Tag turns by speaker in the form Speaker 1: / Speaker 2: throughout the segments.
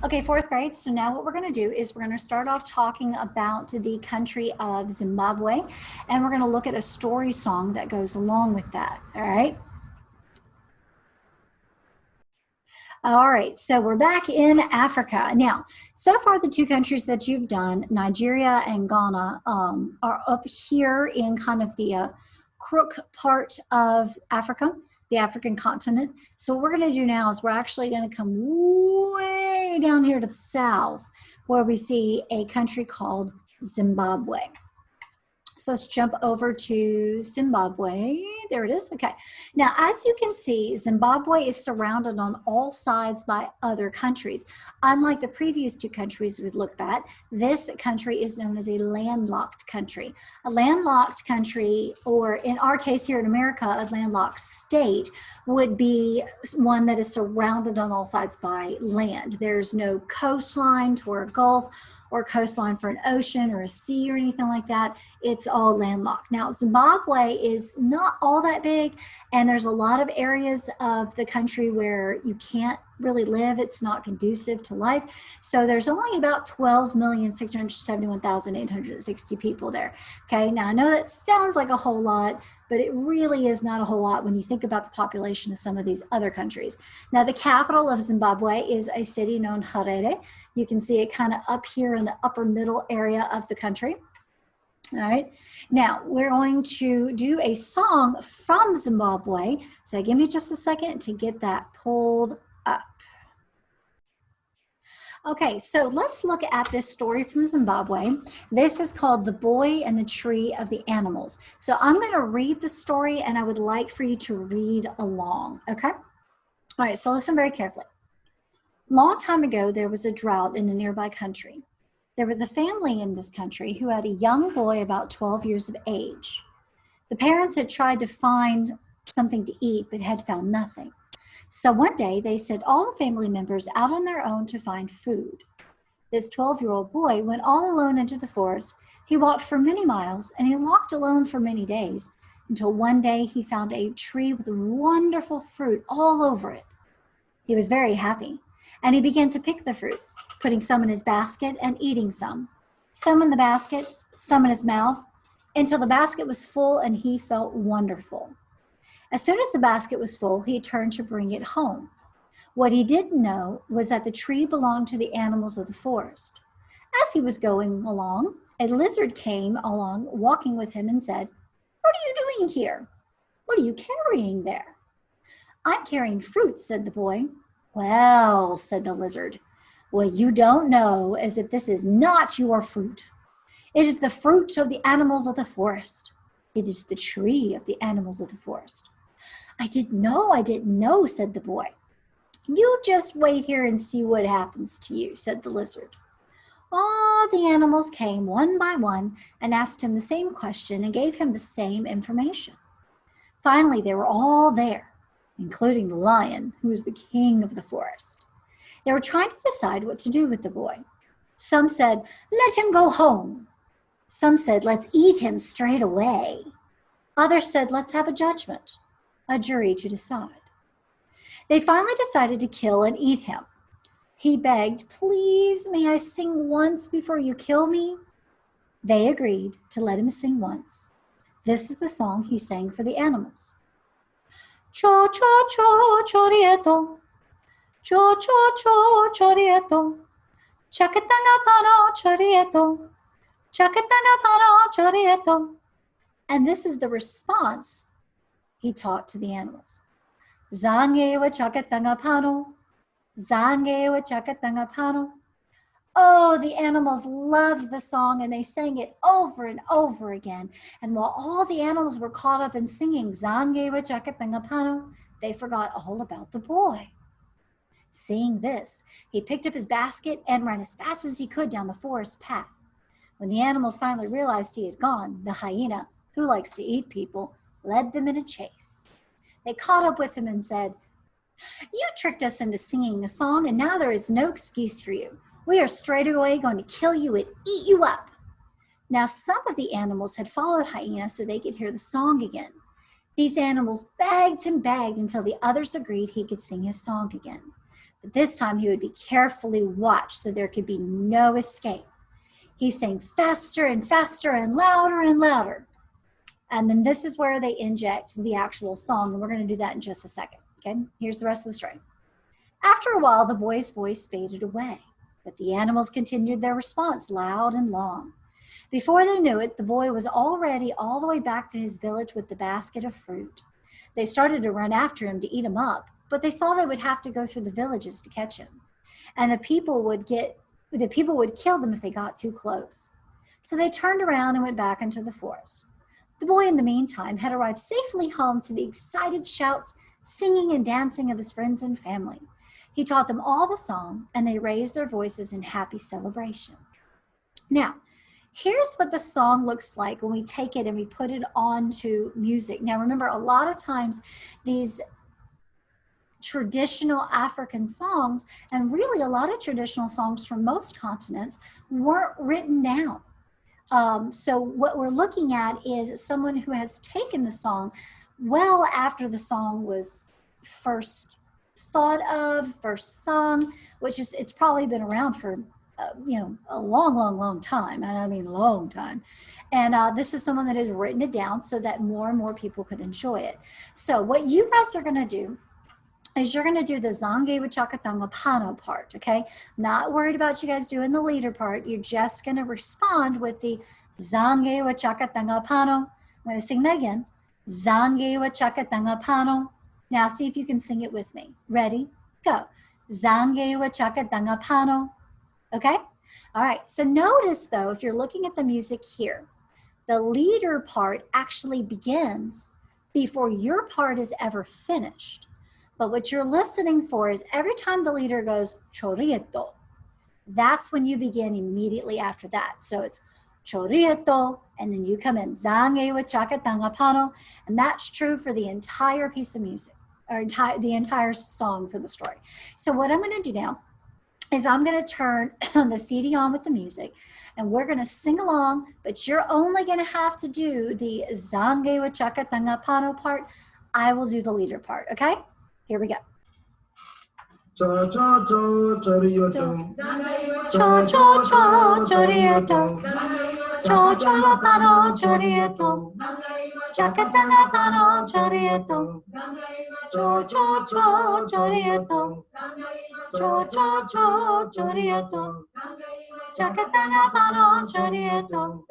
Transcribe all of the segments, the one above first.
Speaker 1: Okay, fourth grade. So now what we're going to do is we're going to start off talking about the country of Zimbabwe, and we're going to look at a story song that goes along with that. All right. All right, so we're back in Africa. Now, so far the two countries that you've done, Nigeria and Ghana, are up here in kind of the crook part of Africa, the African continent. So what we're going to do now is we're actually going to come way down here to the south where we see a country called Zimbabwe. So let's jump over to Zimbabwe. There it is. Okay. Now, as you can see, Zimbabwe is surrounded on all sides by other countries. Unlike the previous two countries we've looked at, this country is known as a landlocked country. A landlocked country, or in our case here in America, a landlocked state, would be one that is surrounded on all sides by land. There's no coastline for a gulf or coastline for an ocean or a sea or anything like that. It's all landlocked. Now, Zimbabwe is not all that big, and there's a lot of areas of the country where you can't really live. It's not conducive to life. So there's only about 12,671,860 people there. Okay, now I know that sounds like a whole lot, but it really is not a whole lot when you think about the population of some of these other countries. Now, the capital of Zimbabwe is a city known Harare. You can see it kind of up here in the upper middle area of the country. All right, now we're going to do a song from Zimbabwe. So give me just a second to get that pulled up. Okay, so let's look at this story from Zimbabwe. This is called The Boy and the Tree of the Animals. So I'm going to read the story, and I would like for you to read along, okay? All right, so listen very carefully. Long time ago, there was a drought in a nearby country. There was a family in this country who had a young boy about 12 years of age. The parents had tried to find something to eat, but had found nothing. So one day they sent all the family members out on their own to find food. This 12-year-old boy went all alone into the forest. He walked for many miles, and he walked alone for many days, until one day he found a tree with wonderful fruit all over it. He was very happy, and he began to pick the fruit, putting some in his basket and eating some in the basket, some in his mouth, until the basket was full and he felt wonderful. As soon as the basket was full, he turned to bring it home. What he didn't know was that the tree belonged to the animals of the forest. As he was going along, a lizard came along, walking with him, and said, "What are you doing here? What are you carrying there?" "I'm carrying fruit," said the boy. "Well," said the lizard, "what you don't know is that this is not your fruit. It is the fruit of the animals of the forest. It is the tree of the animals of the forest." I didn't know, said the boy. "You just wait here and see what happens to you," said the lizard. All the animals came one by one and asked him the same question and gave him the same information. Finally, they were all there, including the lion, who was the king of the forest. They were trying to decide what to do with the boy. Some said, "Let him go home." Some said, "Let's eat him straight away." Others said, "Let's have a judgment, a jury to decide." They finally decided to kill and eat him. He begged, "Please, may I sing once before you kill me?" They agreed to let him sing once. This is the song he sang for the animals. Cho, cho, cho, chorieto. Cho, cho, cho, chorieto. Chakatanga pano, chorieto. Chakatanga pano, chorieto. And this is the response he taught to the animals. Zange wa chakatanga pano. Zange wa chakatanga pano. Oh, the animals loved the song, and they sang it over and over again. And while all the animals were caught up in singing Zange wa chakatanga pano, they forgot all about the boy. Seeing this, he picked up his basket and ran as fast as he could down the forest path. When the animals finally realized he had gone, the hyena, who likes to eat people, led them in a chase. They caught up with him and said, "You tricked us into singing a song, and now there is no excuse for you. We are straight away going to kill you and eat you up." Now, some of the animals had followed Hyena so they could hear the song again. These animals begged and begged until the others agreed he could sing his song again. But this time he would be carefully watched so there could be no escape. He sang faster and faster and louder. And then this is where they inject the actual song. And we're going to do that in just a second. Okay, here's the rest of the story. After a while, the boy's voice faded away, but the animals continued their response loud and long. Before they knew it, the boy was already all the way back to his village with the basket of fruit. They started to run after him to eat him up, but they saw they would have to go through the villages to catch him. And the people would kill them if they got too close. So they turned around and went back into the forest. The boy, in the meantime, had arrived safely home to the excited shouts, singing and dancing of his friends and family. He taught them all the song, and they raised their voices in happy celebration. Now, here's what the song looks like when we take it and we put it onto music. Now, remember, a lot of times these traditional African songs, and really a lot of traditional songs from most continents, weren't written down. So what we're looking at is someone who has taken the song well after the song was first thought of, first sung, which is, it's probably been around for a long time, and I mean long time. And this is someone that has written it down so that more and more people could enjoy it. So what you guys are going to do is you're going to do the Zange Wachakatanga Pano part, okay? Not worried about you guys doing the leader part. You're just going to respond with the Zange Wachakatanga Pano. I'm going to sing that again. Zange Wachakatanga Pano. Now see if you can sing it with me. Ready? Go. Zange Wachakatanga Pano. Okay? All right. So notice though, if you're looking at the music here, the leader part actually begins before your part is ever finished. But what you're listening for is every time the leader goes chorieto, that's when you begin immediately after that. So it's chorieto, and then you come in Zange Wachakatanga Pano, and that's true for the entire piece of music, or the entire song for the story. So what I'm going to do now is I'm going to turn the CD on with the music, and we're going to sing along, but you're only going to have to do the Zange Wachakatanga Pano part. I will do the leader part, okay? Here we go. Cho cho cho chorieto. Cho cho cho chorieto. Cho cho la pano chorieto. Chakatanga pano chorieto. Cho cho cho chorieto. Cho cho cho chorieto. Chakatanga pano chorieto.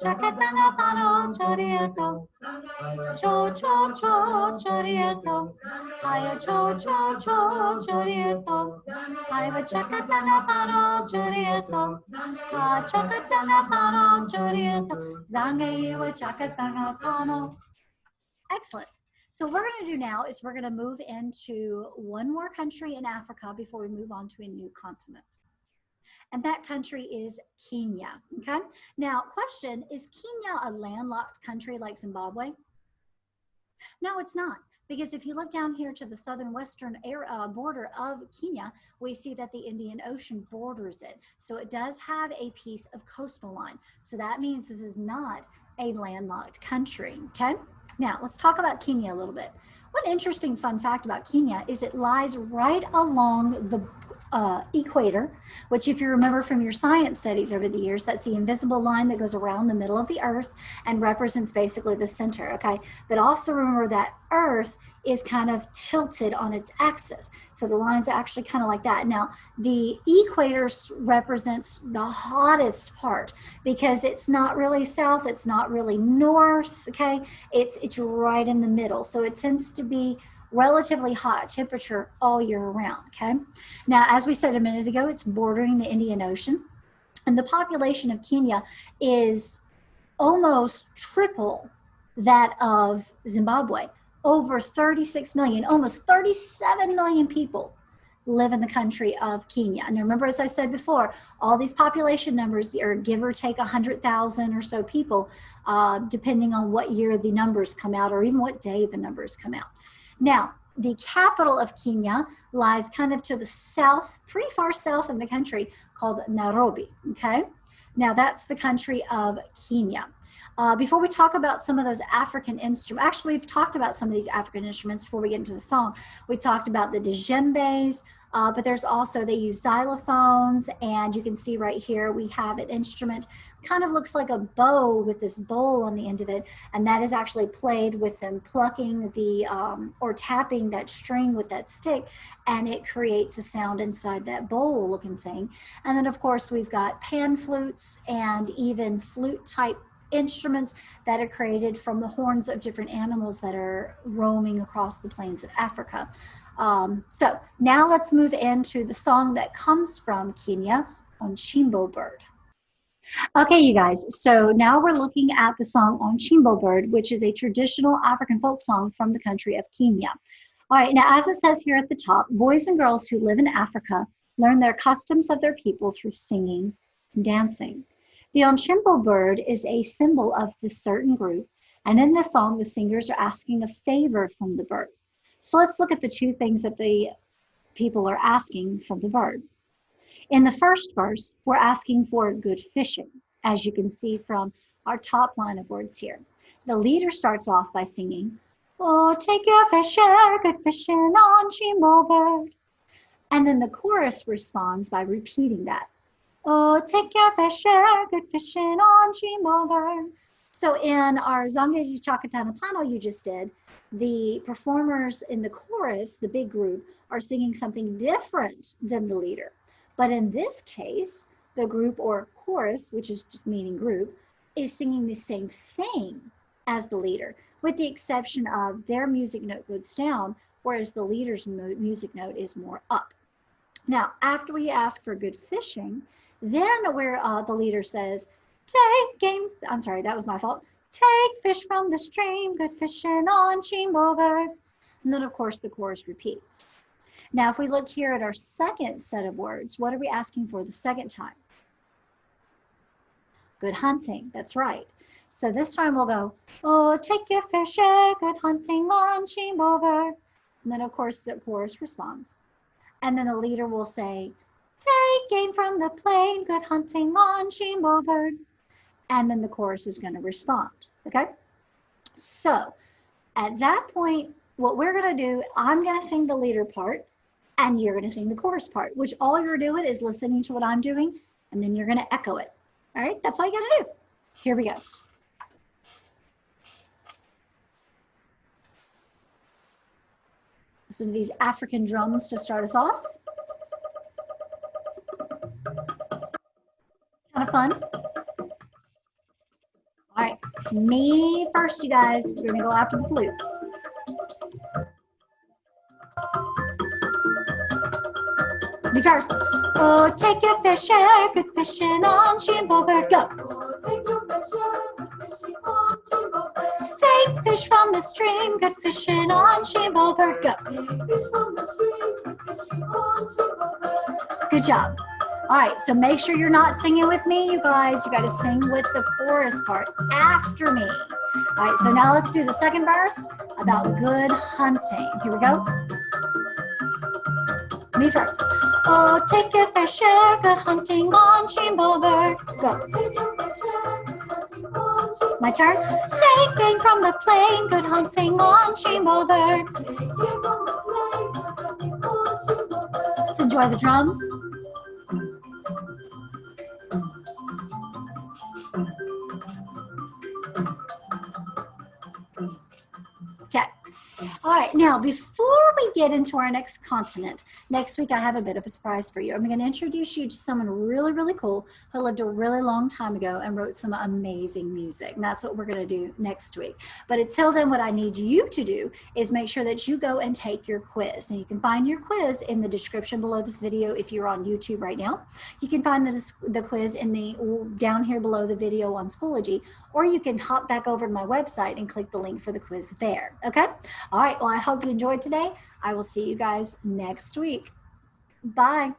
Speaker 1: Chakatanga pano chorieto. Cho cho cho chorieto. Hayo cho cho cho chorieto. Hayo chakatanga pano chorieto. Ha chakatanga pano chorieto. Zange iwa chakatanga pano. Excellent. So what we're going to do now is we're going to move into one more country in Africa before we move on to a new continent. And that country is Kenya, okay? Now, question, is Kenya a landlocked country like Zimbabwe? No, it's not. Because if you look down here to the southern western border of Kenya, we see that the Indian Ocean borders it. So it does have a piece of coastal line. So that means this is not a landlocked country, okay? Now, let's talk about Kenya a little bit. One interesting fun fact about Kenya is it lies right along the equator, which if you remember from your science studies over the years, that's the invisible line that goes around the middle of the earth and represents basically the center, okay? But also remember that earth is kind of tilted on its axis. So the line's actually kind of like that. Now, the equator represents the hottest part because it's not really south, it's not really north, okay? It's right in the middle. So it tends to be relatively hot temperature all year round, okay? Now, as we said a minute ago, it's bordering the Indian Ocean, and the population of Kenya is almost triple that of Zimbabwe. Over 36 million, almost 37 million people live in the country of Kenya. And remember, as I said before, all these population numbers are give or take 100,000 or so people, depending on what year the numbers come out or even what day the numbers come out. Now, the capital of Kenya lies kind of to the south, pretty far south in the country, called Nairobi, okay? Now, that's the country of Kenya. Before we talk about some of those African instruments, actually, we've talked about some of these African instruments before we get into the song. We talked about the djembes, But there's also, they use xylophones, and you can see right here we have an instrument, kind of looks like a bow with this bowl on the end of it, and that is actually played with them plucking the or tapping that string with that stick, and it creates a sound inside that bowl looking thing. And then of course we've got pan flutes and even flute type instruments that are created from the horns of different animals that are roaming across the plains of Africa. So now let's move into the song that comes from Kenya on Chimbo Bird. Okay, you guys, so now we're looking at the song on Chimbo Bird, which is a traditional African folk song from the country of Kenya. All right, now as it says here at the top, boys and girls who live in Africa learn their customs of their people through singing and dancing. The Onchimbo bird is a symbol of this certain group, and in this song, the singers are asking a favor from the bird. So let's look at the two things that the people are asking from the bird. In the first verse, we're asking for good fishing, as you can see from our top line of words here. The leader starts off by singing, "Oh, take your fair share, good fishing on Chimbo bird." And then the chorus responds by repeating that. "Oh, take your fair share, good fishing on Chimbo bird." So in our Zangeji Chakatana Pano you just did, the performers in the chorus, the big group, are singing something different than the leader. But in this case, the group or chorus, which is just meaning group, is singing the same thing as the leader, with the exception of their music note goes down, whereas the leader's music note is more up. Now, after we ask for good fishing, then where the leader says, "Take game," I'm sorry, that was my fault. "Take fish from the stream, good fishing on Chimbo bird." And then of course the chorus repeats. Now, if we look here at our second set of words, what are we asking for the second time? Good hunting, that's right. So this time we'll go, "Oh, take your fair share, good hunting on Chimbo bird." And then of course the chorus responds. And then the leader will say, "Take game from the plain, good hunting on Chimbo bird." And then the chorus is going to respond, okay? So at that point, what we're going to do, I'm going to sing the leader part, and you're going to sing the chorus part, which all you're doing is listening to what I'm doing, and then you're going to echo it. All right, that's all you got to do. Here we go. Listen to these African drums to start us off. Kind of fun. All right, me first, you guys. We're gonna go after the flutes. Me first. "Oh, take your fair share, good fishing on Chimbo bird." Go. "Take your fair share, good fishing on Chimbo bird." "Take fish from the stream, good fishing on Chimbo bird." Go. "Take fish from the stream, good fishing on Chimbo bird." Good job. All right, so make sure you're not singing with me, you guys. You got to sing with the chorus part after me. All right, so now let's do the second verse about good hunting. Here we go. Me first. "Oh, take your fair share, good hunting on Chimbo bird." Go. "Take your fair share, good hunting on Chimbo bird." My turn. "Take game from the plain, good hunting on Chimbo bird." "Take game from the plain, good hunting on Chimbo bird." Let's enjoy the drums. Okay. All right, now before we get into our next continent, next week I have a bit of a surprise for you. I'm going to introduce you to someone really, really cool who lived a really long time ago and wrote some amazing music. And that's what we're going to do next week. But until then, what I need you to do is make sure that you go and take your quiz. And you can find your quiz in the description below this video if you're on YouTube right now. You can find the quiz in the down here below the video on Schoology, or you can hop back over to my website and click the link for the quiz there. Okay? All right, well, I hope you enjoyed today. I will see you guys next week. Bye.